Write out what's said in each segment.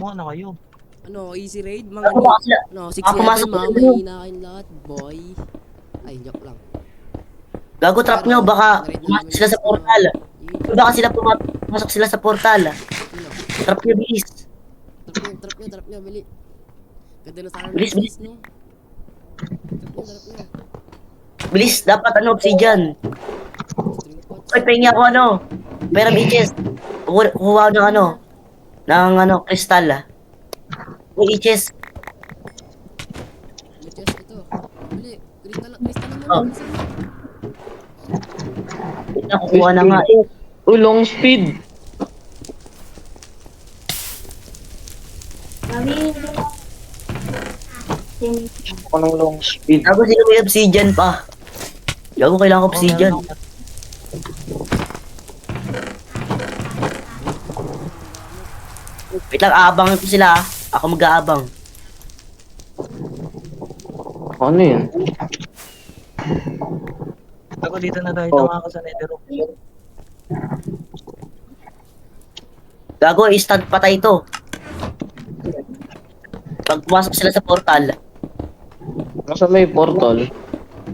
Mukha na kayo. Ano, easy raid? Mga Ako baka sila. no, Pumasok 6-11, mga sila. mahihina kayong lahat, boy. Ay, joke lang. Gago trap nyo, baka na-raid na pumasok namin sila sa base nyo. portal. Yun. Baka sila pumasok sila sa portal. Sino? Trap nyo, bilis. Trap nyo, bili. Ganda na sana ng Bilis, bilis. base, no? Trap nyo. Bilis, dapat ano, obsidian. String pots. Ay, pahingi ako ano. Pera bitches. Kukuha ako ng ano. Ng ano, kristal. Uy, itches. May chest, ito. Bili. Crystal naman, Oh. crystal naman. Nakukuha na nga eh. Uy, long speed. Ako ng long speed. Gago sila may obsidian pa. Gago, kailangan ko obsidian. Oh, meron ako. Wait lang, aabang ko sila ah. Ako mag-aabang. Ano yun? Ako dito na tayo Oh. tumaka sa nether room. Gago, instant patay to. Pag pumasok sila sa portal. Nasa may portal.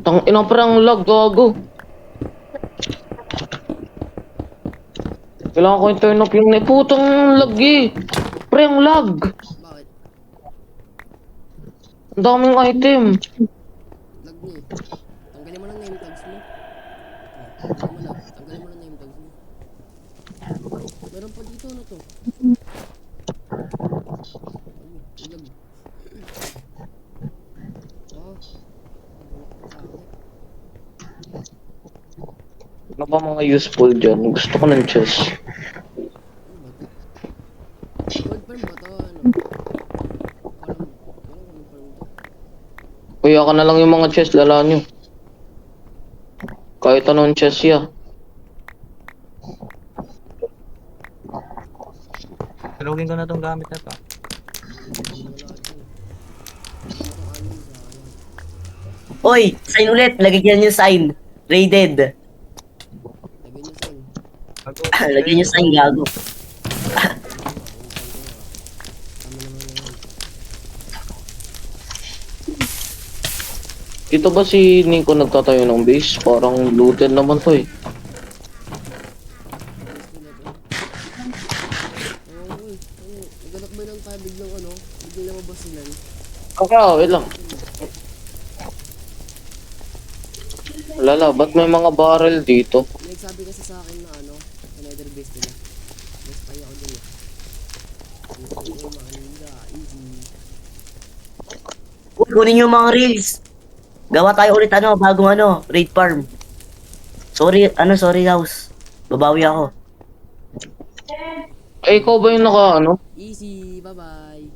Tang ina parang lag, gago. Kailangan ko i-turn off yung putang lag eh. Pre, ang lag. Bakit? Ang daming item. Lag niya eh. Tanggalin mo ng name tags mo. Tanggalin mo ng name tags mo. Meron pa dito, ano to? Ayun, lag. Oh. Ano ba mga useful dyan? Gusto ko ng chest. Gold farm ba to? Ano? Parang gold farm to. Kuya ka na lang yung mga chest, lala nyo. Kahit anong chest ya. Talugin ko na tong gamit na to. Oy, sign ulit. Lagyan yung sign. Raided. Lagyan niyo sign. Bago, Lagyan yung sign, gago. Tama naman yan. Dito ba si Nico nagtatayo ng base? Parang looted naman to eh. Oo, uy. Ano? Naganak ba ng tayo biglang ano? Biglang lumabas sila. Wait lang. Lala, ba't may mga barrel dito? May nagsabi kasi sa akin na ano, sa nether base nila. Mas kaya ako dun eh. Oo, Manila, easy. Uy, kunin yung mga reels. Gawa tayo ulit ano, bagong ano, raid farm. Sorry house. Babawi ako. Eh, ikaw ba yung naka ano? Easy, bye-bye.